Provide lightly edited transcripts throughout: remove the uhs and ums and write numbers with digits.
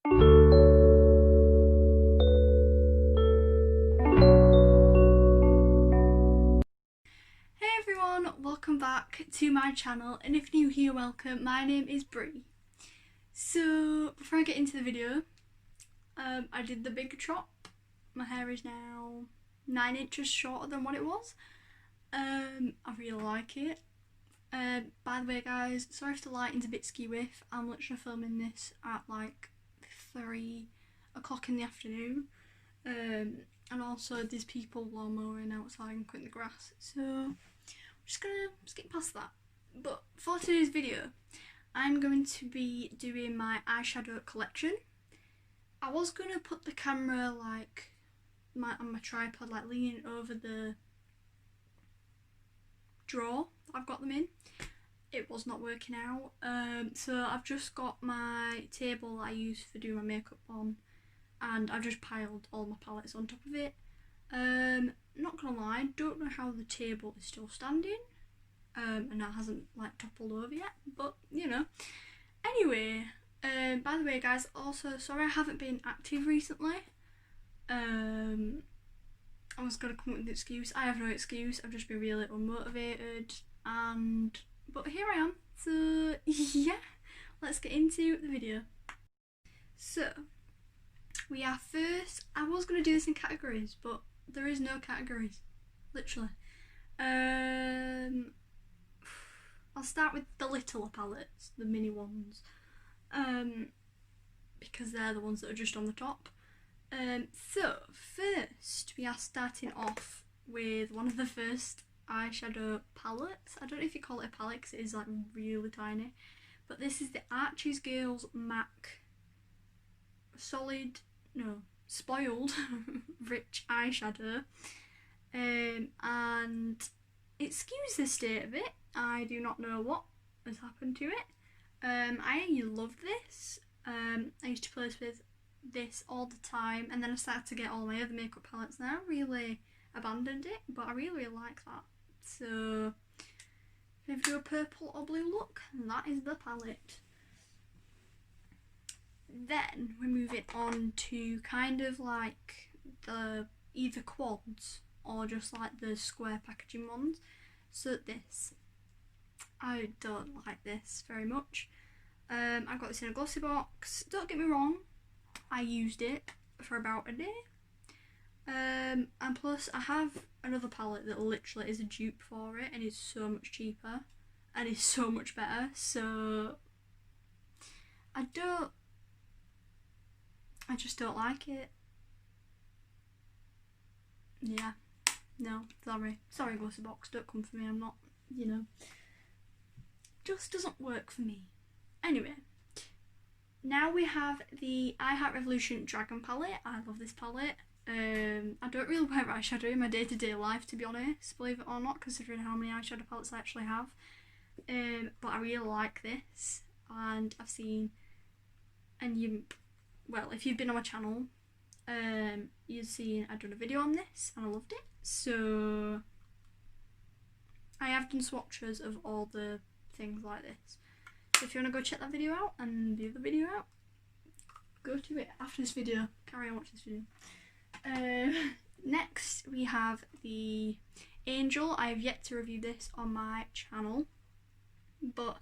Hey everyone, welcome back to my channel, and if new here, welcome. My name is Brie. So before I get into the video, I did the big chop. My hair is now 9 inches shorter than what it was. I really like it. By the way guys, sorry if the lighting's a bit skewy. I'm literally filming this at like 3 o'clock in the afternoon. And also there's people lawnmowing outside and cutting the grass, so I'm just gonna skip past that. But for today's video, I'm going to be doing my eyeshadow collection. I was gonna put the camera like on my tripod, like leaning over the drawer I've got them in. It was not working out, so I've just got my table that I use for doing my makeup on, and I've just piled all my palettes on top of it. Not gonna lie, don't know how the table is still standing, and that hasn't like toppled over yet, but you know. Anyway, by the way guys, also sorry I haven't been active recently. I was gonna come up with an excuse. I have no excuse, I've just been really unmotivated, but here I am. So yeah, let's get into the video. So we are first, I was going to do this in categories, but there is no categories, literally. I'll start with the littler palettes, the mini ones, because they're the ones that are just on the top. So first we are starting off with one of the first eyeshadow palettes. I don't know if you call it a palette because it is like really tiny, but this is the Archie's Girls MAC spoiled rich eyeshadow, and excuse the state of it, I do not know what has happened to it. I love this. I used to place with this all the time, and then I started to get all my other makeup palettes and I really abandoned it, but I really like that. So if you do a purple or blue look, that is the palette. Then we're moving on to kind of like the either quads or just like the square packaging ones. So this, I don't like this very much. I got this in a glossy box. Don't get me wrong, I used it for about a day. And plus I have another palette that literally is a dupe for it and is so much cheaper and is so much better. So I just don't like it. Yeah, no, sorry glossy box, don't come for me, I'm not, you know, just doesn't work for me. Anyway, now we have the I Heart Revolution Dragon palette. I love this palette. I don't really wear eyeshadow in my day-to-day life, to be honest, believe it or not, considering how many eyeshadow palettes I actually have. But I really like this, and I've seen, and well, if you've been on my channel, you've seen I've done a video on this and I loved it. So I have done swatches of all the things like this. So if you want to go check that video out and the other video out, go to it after this video. Carry on watching this video. Next we have the Angel. I have yet to review this on my channel, but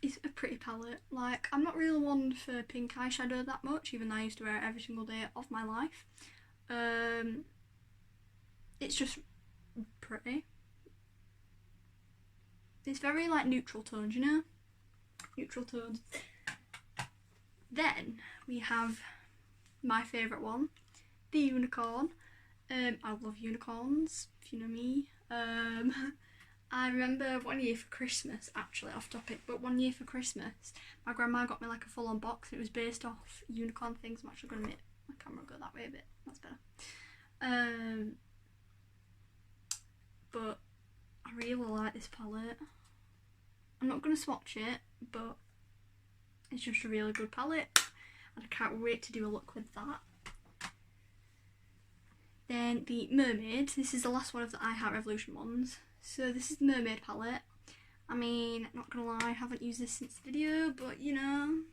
it's a pretty palette. Like, I'm not really one for pink eyeshadow that much, even though I used to wear it every single day of my life. It's just pretty. It's very like neutral tones, you know? Neutral tones. Then we have my favourite one, the unicorn. I love unicorns, if you know me. I remember one year for Christmas, actually off topic, but one year for Christmas, my grandma got me like a full on box and it was based off unicorn things. I'm actually going to make my camera go that way a bit, that's better. But I really like this palette. I'm not going to swatch it, but it's just a really good palette and I can't wait to do a look with that. Then the Mermaid, this is the last one of the I Heart Revolution ones. So this is the Mermaid palette. I mean, not gonna lie, I haven't used this since the video, but you know,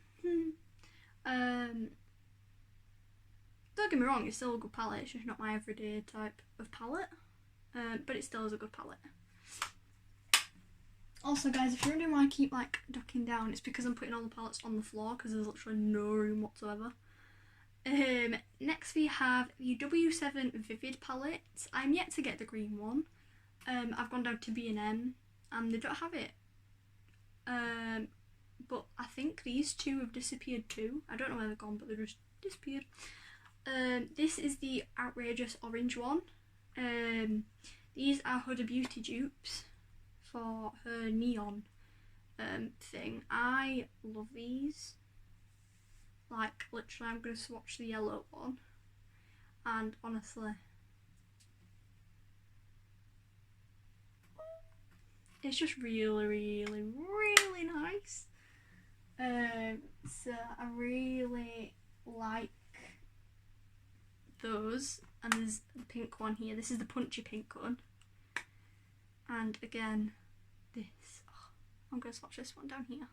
don't get me wrong, it's still a good palette, it's just not my everyday type of palette, but it still is a good palette. Also guys, if you're wondering why I keep like ducking down, it's because I'm putting all the palettes on the floor because there's literally no room whatsoever. Next we have the W7 Vivid palette. I'm yet to get the green one. I've gone down to B&M and they don't have it. But I think these two have disappeared too. I don't know where they're gone, but they just disappeared. This is the Outrageous Orange one. These are Huda Beauty dupes for her neon thing. I love these. Like, literally, I'm going to swatch the yellow one. And honestly, it's just really, really, really nice. So I really like those. And there's the pink one here. This is the punchy pink one. And again, this. Oh, I'm going to swatch this one down here.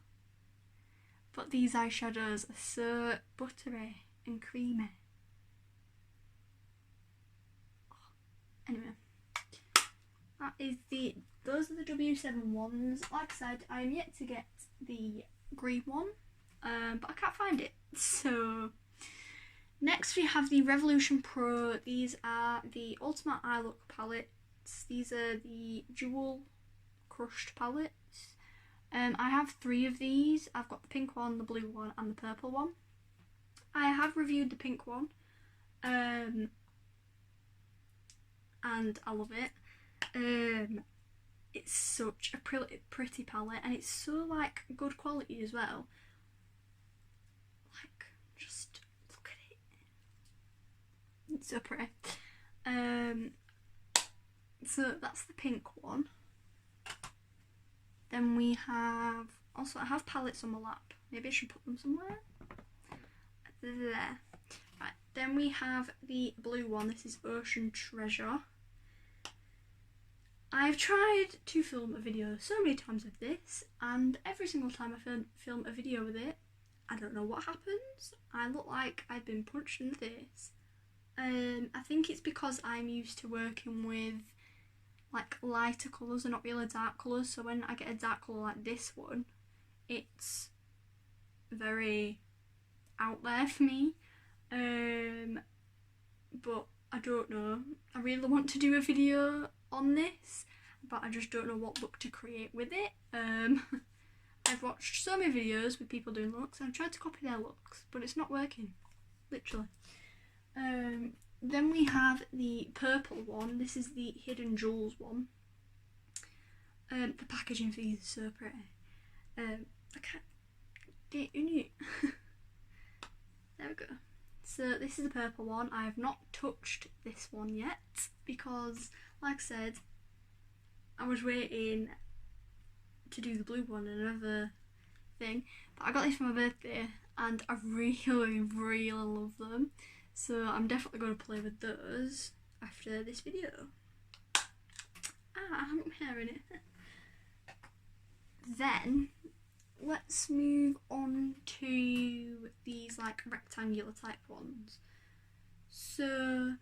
But these eyeshadows are so buttery and creamy. Anyway, those are the W7 ones. Like I said, I'm yet to get the green one, but I can't find it. So next we have the Revolution Pro. These are the Ultimate Eye Look palettes. These are the Jewel Crushed palettes. I have 3 of these. I've got the pink one, the blue one and the purple one. I have reviewed the pink one, and I love it. It's such a pretty palette and it's so like good quality as well. Like, just look at it. It's so pretty. So that's the pink one. Then we have, also I have palettes on my lap. Maybe I should put them somewhere. There. Right, then we have the blue one. This is Ocean Treasure. I've tried to film a video so many times with this, and every single time I film a video with it, I don't know what happens. I look like I've been punched in the face. I think it's because I'm used to working with like lighter colours and not really dark colours, so when I get a dark colour like this one, it's very out there for me. But I don't know, I really want to do a video on this, but I just don't know what look to create with it. I've watched so many videos with people doing looks and I've tried to copy their looks, but it's not working, literally. Then we have the purple one. This is the Hidden Jewels one. The packaging for these is so pretty. I can't get in it. There we go. So this is the purple one. I have not touched this one yet because, like I said, I was waiting to do the blue one and another thing. But I got these for my birthday and I really, really love them. So I'm definitely going to play with those after this video. I'm hearing it. Then let's move on to these like rectangular type ones. So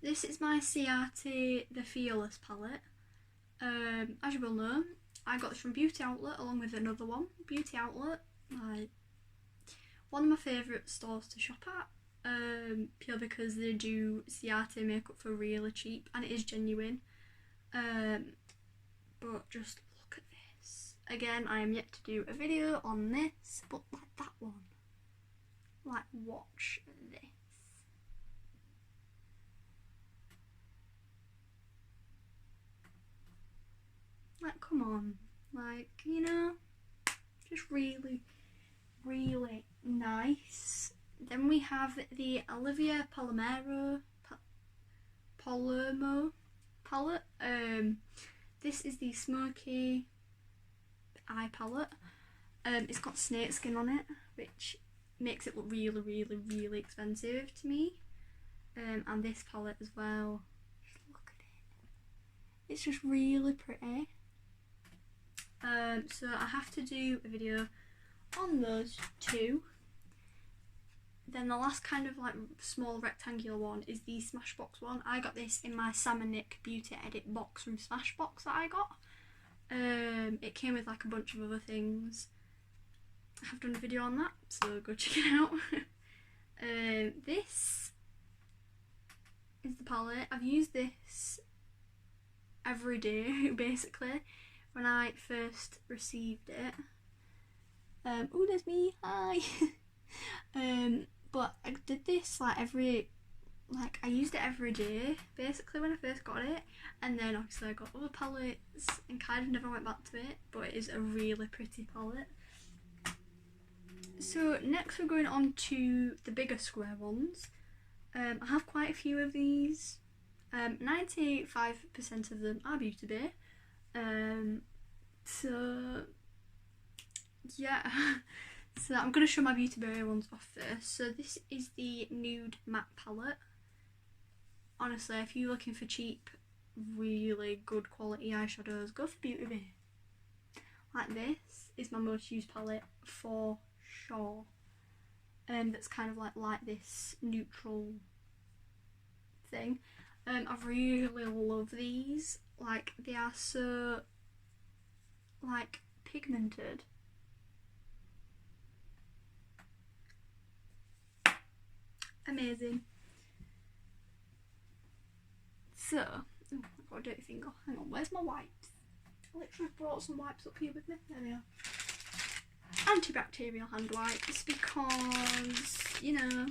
this is my Ciate The Fearless palette. As you will know, I got this from Beauty Outlet along with another one. Beauty Outlet, like one of my favourite stores to shop at. Pure because they do Ciate makeup for really cheap and it is genuine. But just look at this. Again, I am yet to do a video on this, but like that one. Like, watch this. Like, come on. Like, you know, just really, really nice. Then we have the Olivia Palermo palette. This is the Smoky Eye palette. It's got snake skin on it, which makes it look really, really, really expensive to me. And this palette as well. Just look at it. It's just really pretty. So I have to do a video on those two. then the last kind of like small rectangular one is the Smashbox one. I got this in my Sam and Nick Beauty Edit box from Smashbox that I got. It came with like a bunch of other things. I have done a video on that, so go check it out. This is the palette. I've used this every day basically when I first received it. Oh, there's me, hi. But I did this like I used it every day basically when I first got it, and then obviously I got other palettes and kind of never went back to it, but it is a really pretty palette. So next we're going on to the bigger square ones. I have quite a few of these. 95% of them are Beauty Bay. So yeah, so I'm going to show my Beauty Bay ones off first. So this is the Nude Matte palette. Honestly, if you're looking for cheap, really good quality eyeshadows, go for Beauty Bay. Like this is my most used palette for sure. That's kind of like this neutral thing. I really love these. Like, they are so like pigmented. Amazing. So, oh, I've got a dirty finger. Hang on, where's my wipes? I literally brought some wipes up here with me. There they are. Antibacterial hand wipes, because, you know,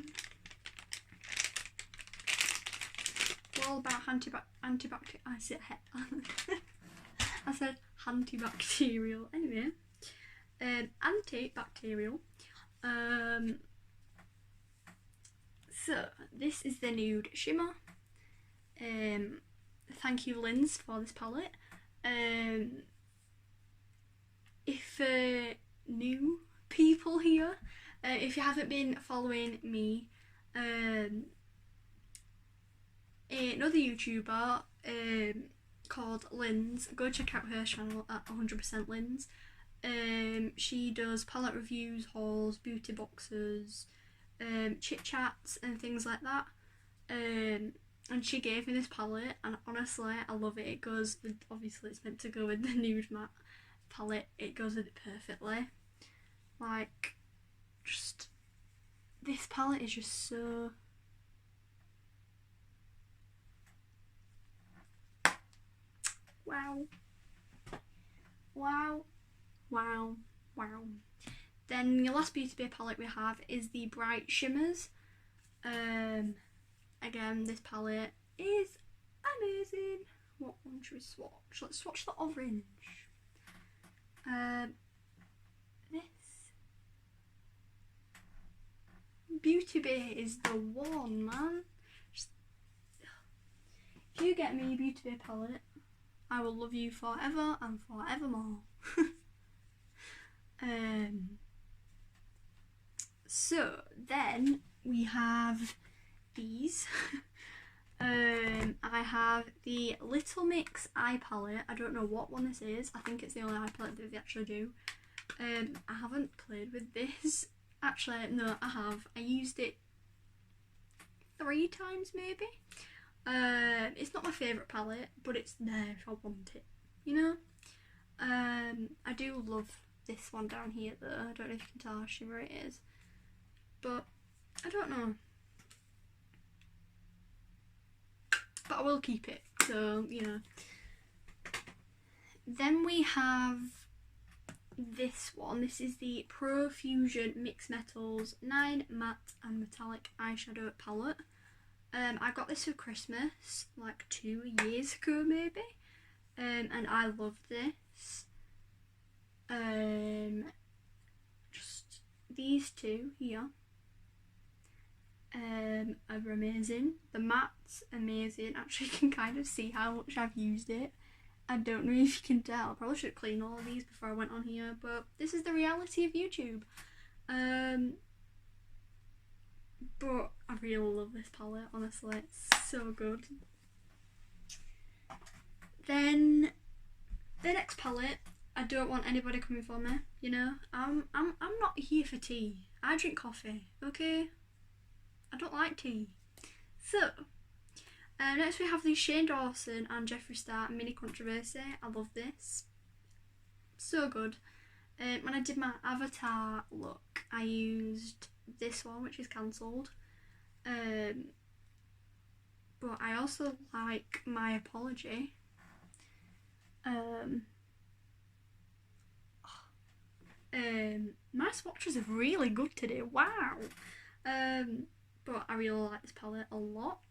we're all about antibacterial. I said antibacterial. Anyway, antibacterial. So this is the Nude Shimmer. Thank you, Linz, for this palette. If new people here, if you haven't been following me, another YouTuber called Linz, go check out her channel at 100% Linz. She does palette reviews, hauls, beauty boxes, chit chats and things like that. And she gave me this palette, and honestly I love it. It goes with, obviously it's meant to go with the Nude Matte palette, it goes with it perfectly. Like, just, this palette is just so wow. Then the last Beauty Bay palette we have is the Bright Shimmers. Again, this palette is amazing. What one should we swatch? Let's swatch the orange. This Beauty Bay is the one, man. Just, if you get me a Beauty Bay palette, I will love you forever and forevermore. So then we have these. I have the Little Mix eye palette. I don't know what one this is. I think it's the only eye palette that they actually do. I haven't played with this. Actually, no, I have. I used it 3 times maybe. It's not my favourite palette, but it's there if I want it, you know? I do love this one down here though. I don't know if you can tell how shimmery it is, but I don't know. But I will keep it, so, you know. Then we have this one. This is the Profusion Mixed Metals 9 Matte and Metallic Eyeshadow Palette. I got this for Christmas like 2 years ago maybe, and I love this. Just these two here are amazing. The matte's amazing. Actually, you can kind of see how much I've used it. I don't know if you can tell. I probably should clean all of these before I went on here, but this is the reality of YouTube. But I really love this palette, honestly, it's so good. Then the next palette, I don't want anybody coming for me, you know. I'm not here for tea. I drink coffee, okay? I don't like tea. So, next we have the Shane Dawson and Jeffree Star mini controversy. I love this. So good. When I did my avatar look, I used this one, which is cancelled. But I also like My Apology. My swatches are really good today. Wow. But I really like this palette a lot.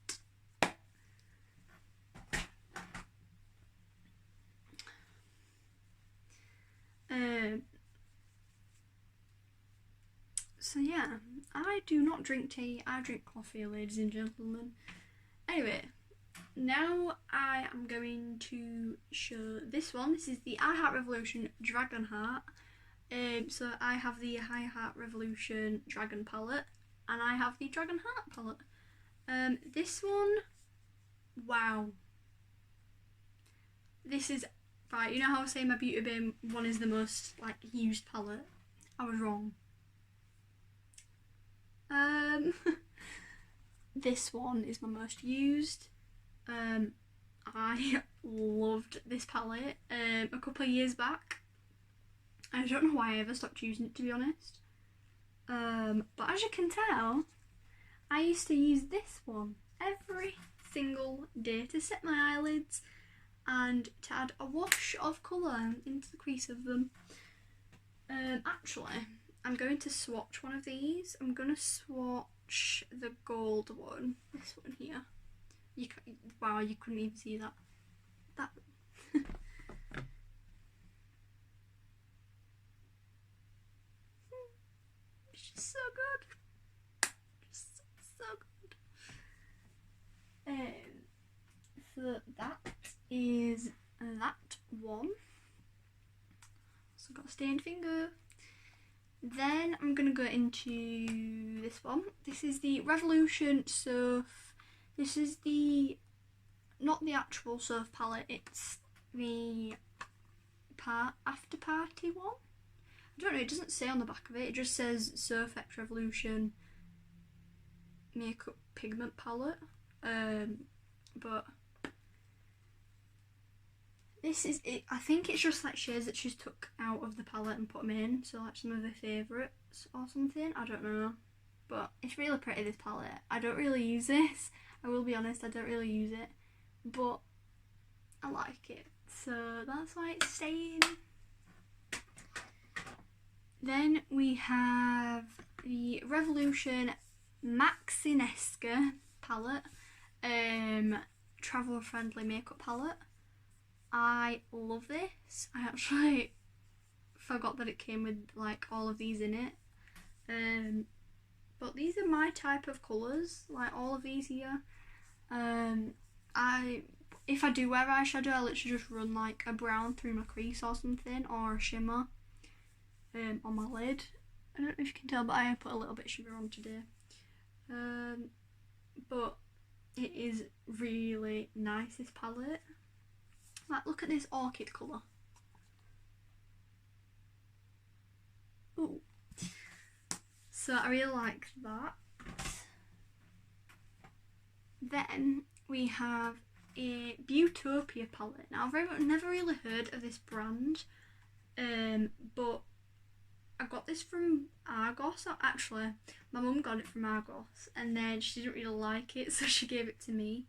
So yeah, I do not drink tea, I drink coffee, ladies and gentlemen. Anyway, now I am going to show this one. This is the I Heart Revolution Dragon Heart. So I have the I Heart Revolution Dragon palette, and I have the Dragon Heart palette. This one, wow. This is, right, you know how I was saying my Beauty Bay one is the most like used palette? I was wrong. This one is my most used. I loved this palette a couple of years back. I don't know why I ever stopped using it, to be honest. But as you can tell, I used to use this one every single day to set my eyelids and to add a wash of colour into the crease of them. Actually, I'm going to swatch one of these. I'm going to swatch the gold one, this one here. Wow, you couldn't even see that. It's just so good. Just so good. So that is that one. So got a stained finger. Then I'm going to go into this one. This is the Revolution Surf. This is not the actual Surf palette, it's the After Party one. I don't know, it doesn't say on the back of it, it just says Surf X Revolution Makeup Pigment Palette. But this is it. I think it's just like shades that she's took out of the palette and put them in, so like some of her favourites or something, I don't know. But it's really pretty, this palette. I don't really use this, I will be honest, I don't really use it, but I like it, so that's why it's staying. Then we have the Revolution Maxinesca palette, travel friendly makeup palette. I love this. I actually forgot that it came with like all of these in it. But these are my type of colours, like all of these here. If I do wear eyeshadow, I literally just run like a brown through my crease or something, or a shimmer on my lid. I don't know if you can tell, but I put a little bit of shimmer on today. But it is really nice, this palette. Like, look at this orchid colour. Ooh. So I really like that. Then we have a Beautopia palette. Now I've never really heard of this brand, but I got this from Argos. Actually, my mum got it from Argos, and then she didn't really like it, so she gave it to me.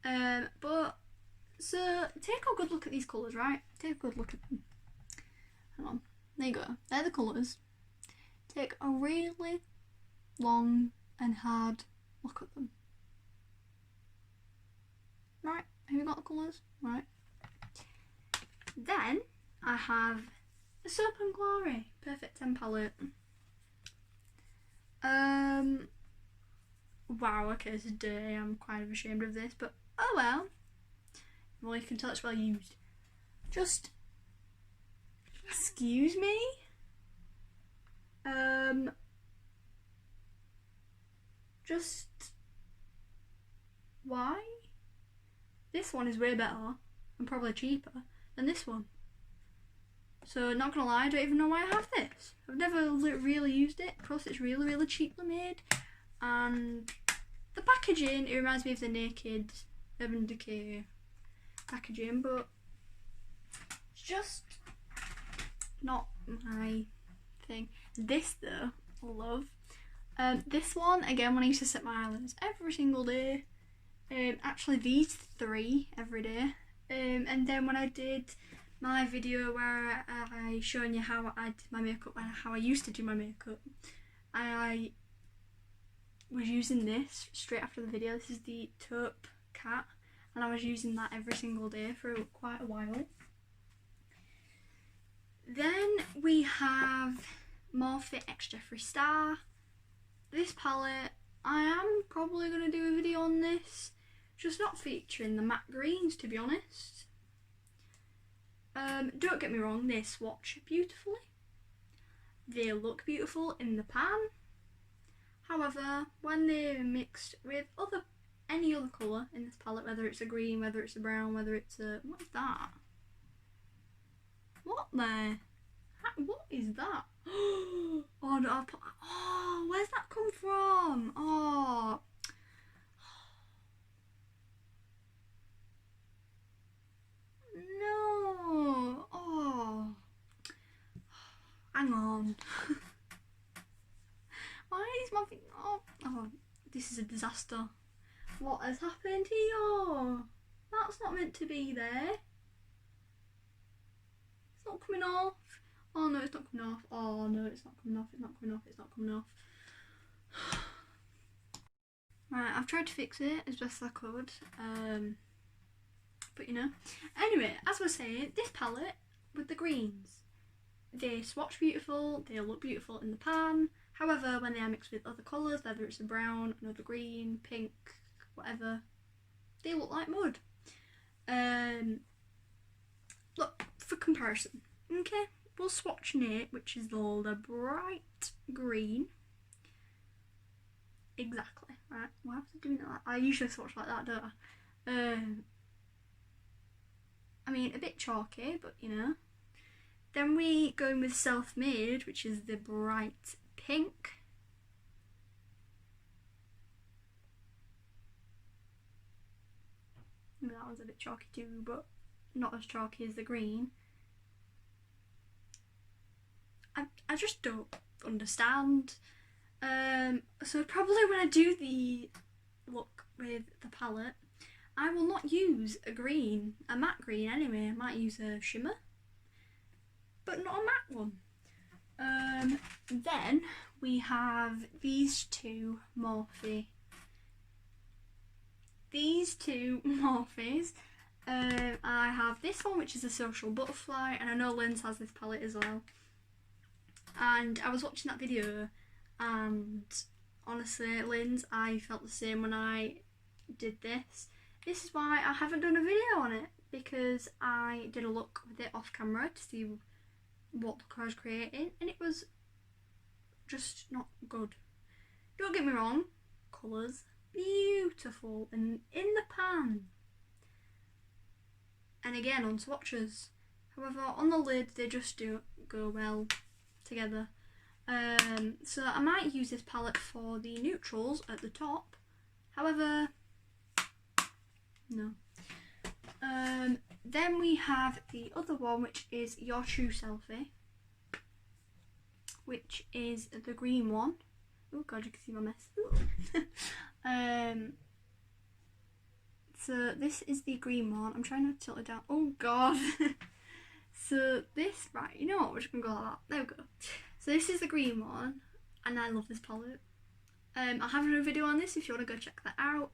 But so take a good look at these colours, right? Take a good look at them. Hang on, there you go. They're the colours. Take a really long and hard look at them. Right, have you got the colours? Right. Then I have the Soap and Glory Perfect 10 palette. Wow, okay, this is dirty. I'm kind of ashamed of this, but oh well. Well, you can tell it's well used. Just excuse me. Just why? This one is way better and probably cheaper than this one. So not gonna lie, I don't even know why I have this. I've never really used it. Plus it's really cheaply made. and the packaging, it reminds me of the Naked Urban Decay packaging, but it's just not my thing. This though, I love. This one, again, when I used to set my eyelids every single day. Actually these 3 every day. And then when I did my video where I shown you how I did my makeup and how I used to do my makeup, I was using this straight after the video. This is the Taupe Cat, and I was using that every single day for quite a while. Then we have Morphe X Jeffree Star. This palette, I am probably going to do a video on this, just not featuring the matte greens, to be honest. Don't get me wrong, they swatch beautifully. They look beautiful in the pan. However, when they're mixed with any other colour in this palette, whether it's a green, whether it's a brown, whether it's a... what is that? What the? What is that? Oh no, oh, where's that come from? Oh. No. Oh. Hang on. Why is my thing... oh, this is a disaster. What has happened here? That's not meant to be there. It's not coming off. Oh no, it's not coming off. Oh no, it's not coming off. It's not coming off. It's not coming off. Right, I've tried to fix it as best as I could. But you know. Anyway, as we're saying, this palette with the greens, they swatch beautiful. They look beautiful in the pan. However, when they are mixed with other colours, whether it's a brown, another green, pink, whatever, they look like mud. Look, for comparison, okay, we'll swatch Nate, which is the bright green. Exactly, right, why was I doing that? I usually swatch like that, don't I? I mean, a bit chalky, but you know. Then we go in with Self-Made, which is the bright pink. That one's a bit chalky too, but not as chalky as the green. I just don't understand. So probably when I do the look with the palette, I will not use a green, a matte green anyway. I might use a shimmer, but not a matte one. Then we have these two Morphe. I have this one, which is a Social Butterfly, and I know Linz has this palette as well. And I was watching that video, and honestly, Linz, I felt the same when I did this. This is why I haven't done a video on it, because I did a look with it off camera to see what look I was creating, and it was just not good. Don't get me wrong, colours beautiful and in the pan, and again on swatches. However, on the lid they just don't go well together. So I might use this palette for the neutrals at the top. However, no. Then we have the other one, which is Your True Selfie, which is the green one. Oh god, you can see my mess. So this is the green one. I'm trying to tilt it down. Oh god. So this, right, you know what, we're just gonna go like that. There we go. So this is the green one, and I love this palette. I'll have another video on this if you want to go check that out.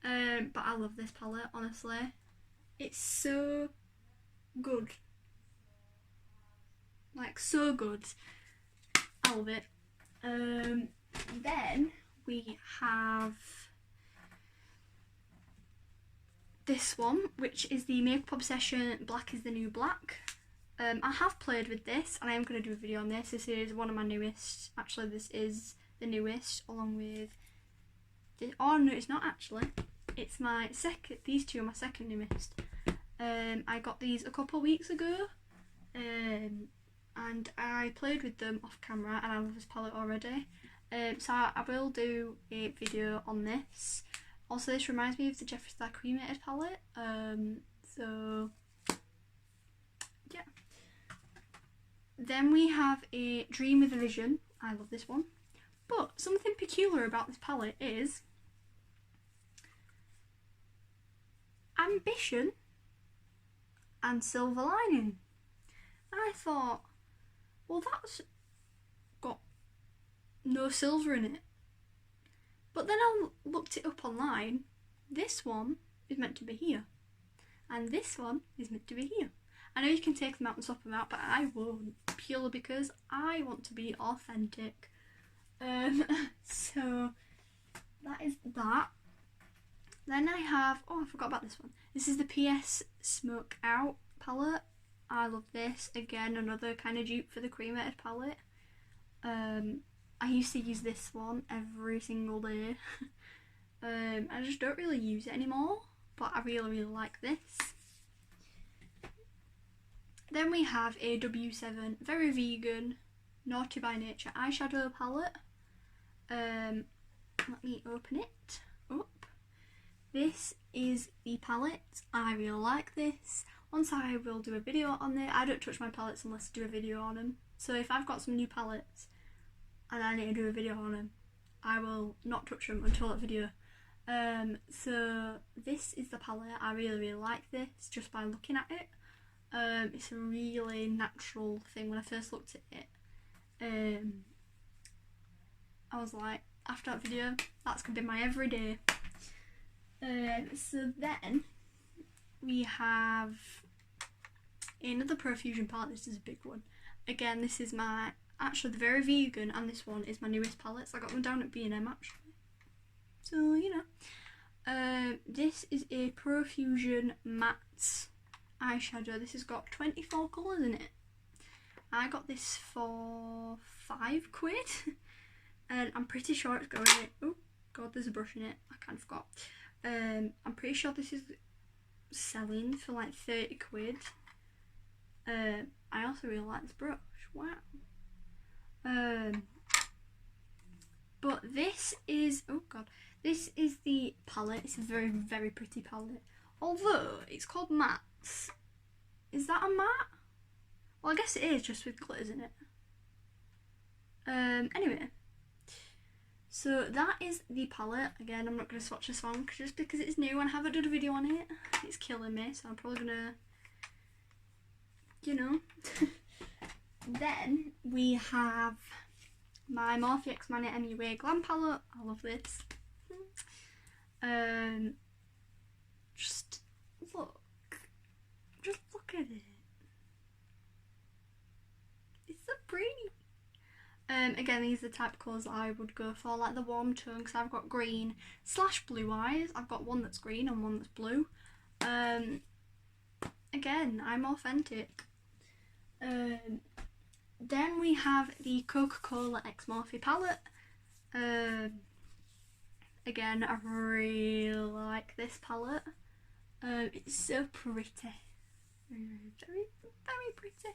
But I love this palette, honestly. It's so good. Like, so good. I love it. Then we have this one, which is the Makeup Obsession Black is the New Black. I have played with this, and I am going to do a video on this. This is one of my newest. Actually, this is the newest, along with this. Oh no, it's not actually. It's my second. These two are my second newest. I got these a couple of weeks ago, and I played with them off camera, and I love this palette already. So I will do a video on this. Also, this reminds me of the Jeffree Star Cremated palette. So yeah. Then we have a Dream with a Vision. I love this one. But something peculiar about this palette is Ambition and Silver Lining. And I thought, well, that's got no silver in it. But then I looked it up online. This one is meant to be here. And this one is meant to be here. I know you can take them out and swap them out, but I won't. Purely because I want to be authentic. So that is that. Then I have, oh, I forgot about this one. This is the PS Smoke Out palette. I love this. Again, another kind of dupe for the Cremated palette. I used to use this one every single day. I just don't really use it anymore, but I really like this. Then we have a W7 Very Vegan Naughty by Nature eyeshadow palette. Let me open it up. This is the palette. I really like this. Once I will do a video on it. I don't touch my palettes unless I do a video on them. So if I've got some new palettes and I need to do a video on them, I will not touch them until that video. So this is the palette. I really like this just by looking at it. It's a really natural thing. When I first looked at it, I was like, after that video, that's gonna be my everyday. So then we have another Profusion palette. This is a big one. Again, this is my, actually the Very Vegan, and this one is my newest palettes. I got them down at B&M actually. So, you know. This is a Profusion matte eyeshadow. This has got 24 colours in it. I got this for £5 and I'm pretty sure it's going, oh god, there's a brush in it, I kind of forgot. I'm pretty sure this is selling for like £30. I also really like this brush, wow. But this is, oh god, this is the palette. It's a very pretty palette, although it's called mattes. Is that a matte? Well, I guess it is, just with glitters in it. Anyway, so that is the palette. Again, I'm not going to swatch this one just because it's new and I haven't done a video on it. It's killing me, so I'm probably going to, you know. Then we have my Morphe X Mani MUA Glam palette. I love this. Just look at it. It's so pretty. Again, these are the type of colours I would go for, like the warm tone, because I've got green / blue eyes. I've got one that's green and one that's blue. Again, I'm authentic. Then we have the Coca-Cola X Morphe palette. Again, I really like this palette. It's so pretty. Very pretty.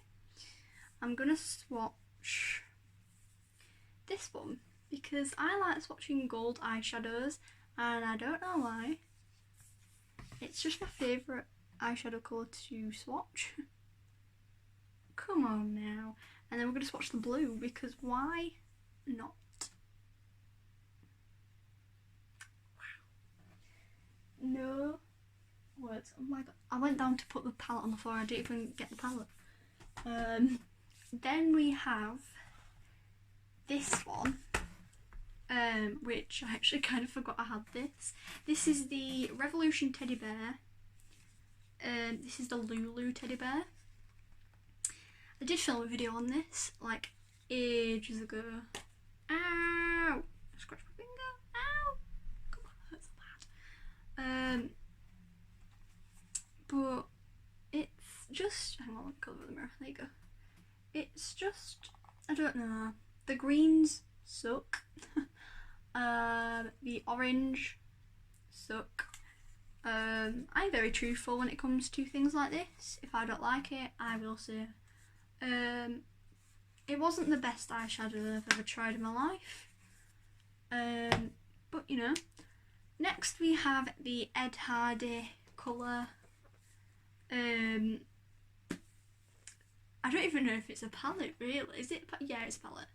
I'm gonna swatch this one because I like swatching gold eyeshadows and I don't know why. It's just my favourite eyeshadow colour to swatch. Come on now. And then we're going to swatch the blue because why not? Wow. No words. Oh my god. I went down to put the palette on the floor. I didn't even get the palette. Then we have this one, which I actually kind of forgot I had this. This is the Revolution Teddy Bear. This is the Lulu Teddy Bear. I did film a video on this like ages ago. Ow! I scratched my finger. Ow! Come on, it hurts so bad. But it's just, hang on, let me cover the mirror. There you go. It's just, I don't know. The greens suck. The orange suck. I'm very truthful when it comes to things like this. If I don't like it, I will say. It wasn't the best eyeshadow I've ever tried in my life. But you know. Next we have the Ed Hardy colour. I don't even know if it's a palette really. Is it? Yeah, it's a palette.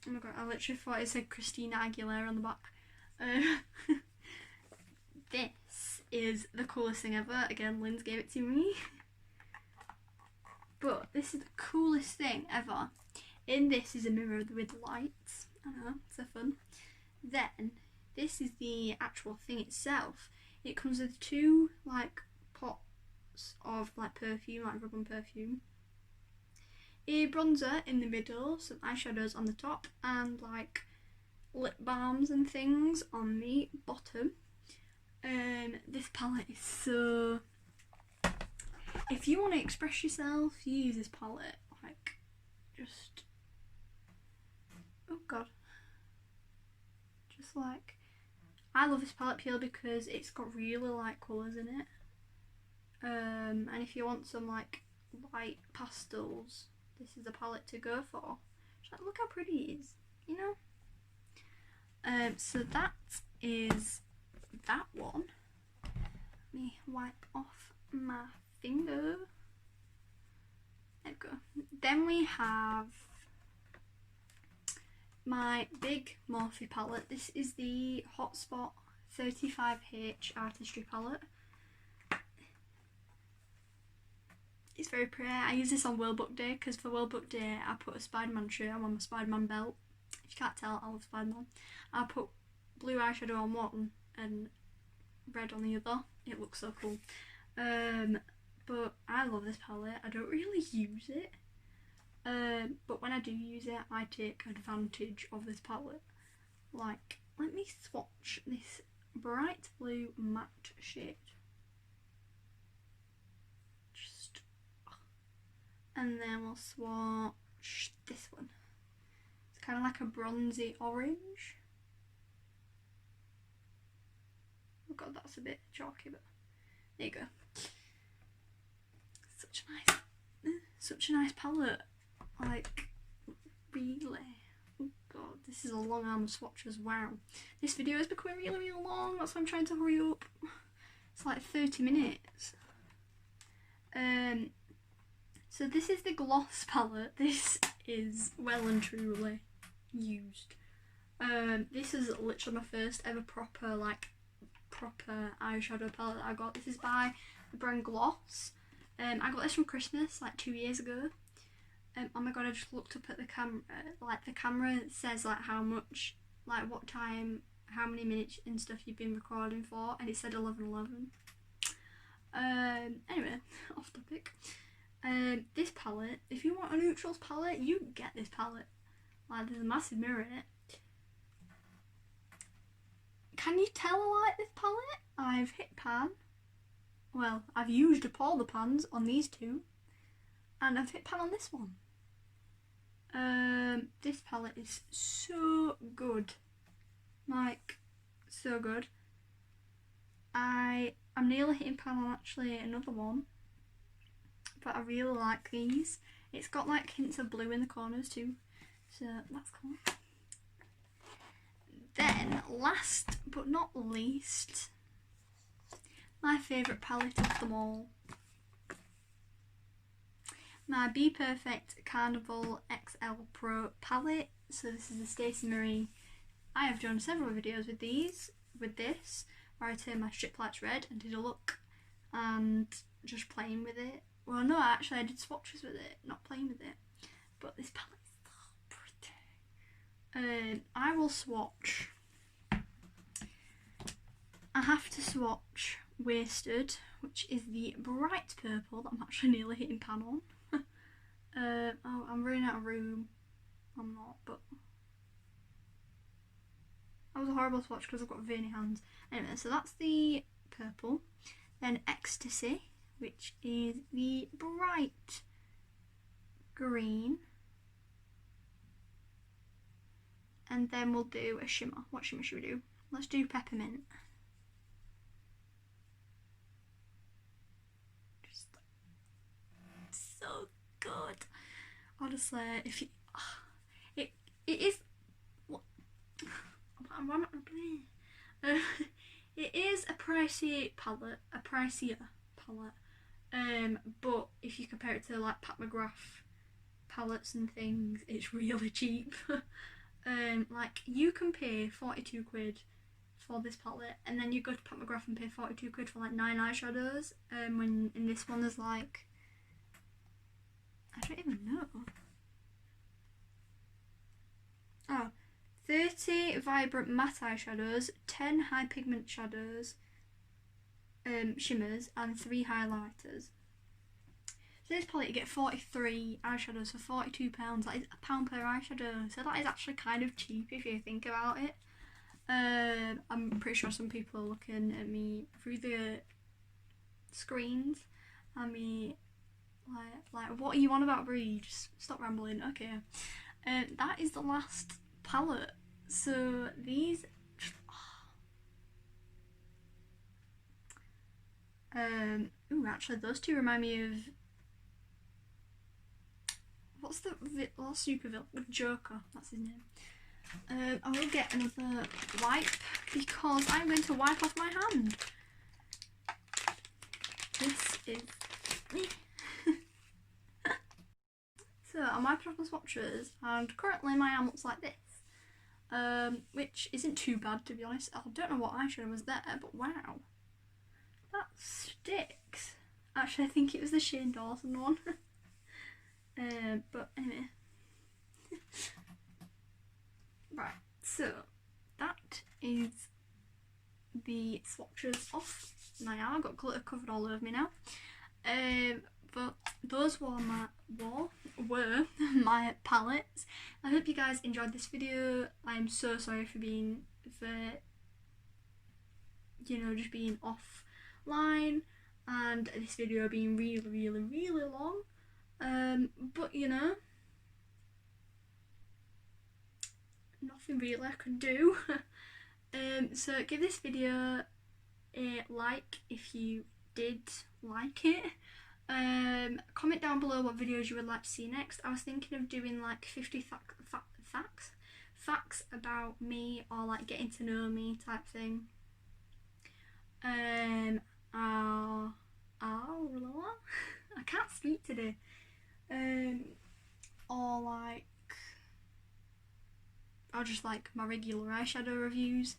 Oh my god, I literally thought it said Christina Aguilera on the back. This is the coolest thing ever. Again, Lynn's gave it to me. But this is the coolest thing ever. In this is a mirror with lights. I know, so fun. Then, this is the actual thing itself. It comes with 2 like pots of like perfume, like rub-on perfume. A bronzer in the middle, some eyeshadows on the top, and like lip balms and things on the bottom. This palette is so... If you want to express yourself, you use this palette. Like, just... Oh god. Just like... I love this palette purely because it's got really light colours in it. And if you want some like light pastels, this is the palette to go for. Just like, look how pretty it is, you know? So that is that one. Let me wipe off my finger. There we go. Then we have my big Morphe palette. This is the Hotspot 35H Artistry palette. It's very pretty. I use this on World Book Day because for World Book Day I put a Spider-Man shirt on my Spider-Man belt. If you can't tell, I love Spider-Man. I put blue eyeshadow on one and red on the other. It looks so cool. But I love this palette. I don't really use it. But when I do use it, I take advantage of this palette. Like, let me swatch this bright blue matte shade. Just, and then we'll swatch this one. It's kind of like a bronzy orange. Oh god, that's a bit chalky, but there you go. Such a nice palette. Like, really. Oh god, this is a long arm of swatches. Wow. This video is becoming really, really long. That's why I'm trying to hurry up. It's like 30 minutes. So this is the gloss palette. This is well and truly used. This is literally my first ever proper eyeshadow palette that I got. This is by the brand Gloss. I got this from Christmas like 2 years ago. Oh my god, I just looked up at the camera. Like, the camera says like how much, like what time, how many minutes and stuff you've been recording for, and it said 11:11. Anyway, off topic. This palette, if you want a neutrals palette, you get this palette. Like, there's a massive mirror in it. Can you tell I like this palette? I've hit pan. Well, I've used up all the pans on these 2, and I've hit pan on this one. This palette is so good. Like, so good. I'm nearly hitting pan on actually another one, but I really like these. It's got like hints of blue in the corners too, so that's cool. Then, last but not least, my favourite palette of them all. My Be Perfect Carnival XL Pro palette. So this is the Stacey Marie. I have done several videos with this, where I turned my strip lights red and did a look and just playing with it. Well, no, actually I did swatches with it, not playing with it. But this palette is so pretty. I will swatch. I have to swatch Wasted, which is the bright purple that I'm actually nearly hitting pan on. Oh, I'm running out of room. I'm not, but that was a horrible swatch because I've got veiny hands. Anyway, so that's the purple. Then Ecstasy, which is the bright green. And then we'll do a shimmer. What shimmer should we do? Let's do Peppermint. Just so good. honestly, if you, it is what it is a pricier palette, but if you compare it to like Pat McGrath palettes and things, it's really cheap. Like you can pay 42 quid for this palette, and then you go to Pat McGrath and pay 42 quid for like 9 eyeshadows. When in this one there's like, I don't even know. Oh, 30 vibrant matte eyeshadows, 10 high pigment shadows, shimmers, and 3 highlighters. So this palette you get 43 eyeshadows for £42. That is £1 per eyeshadow. So that is actually kind of cheap if you think about it. I'm pretty sure some people are looking at me through the screens and me like what are you on about, Brie? Just stop rambling. Okay. That is the last palette. So these actually those two remind me of what's the last super villain? Joker, that's his name. I will get another wipe because I'm going to wipe off my hand. This is me. So I'm wiping off my swatches, and currently my arm looks like this, which isn't too bad to be honest. I don't know what eyeshadow was there, but wow, that sticks. Actually, I think it was the Shane Dawson one. But anyway. Right, so that is the swatches off my arm. I've got glitter covered all over me now. But those were my palettes. I hope you guys enjoyed this video. I'm so sorry for just being offline and this video being really long. But you know, nothing really I can do. So give this video a like if you did like it. Comment down below what videos you would like to see next. I was thinking of doing like 50 facts about me, or like getting to know me type thing. I can't speak today. Or like, or just like my regular eyeshadow reviews.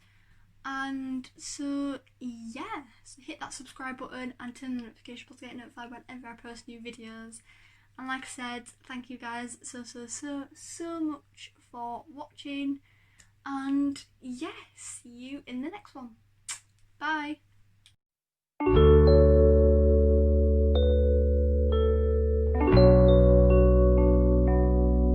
And so yeah, so hit that subscribe button and turn the notification bell to get notified whenever I post new videos. And like I said, thank you guys so much for watching, and yes, see you in the next one. Bye.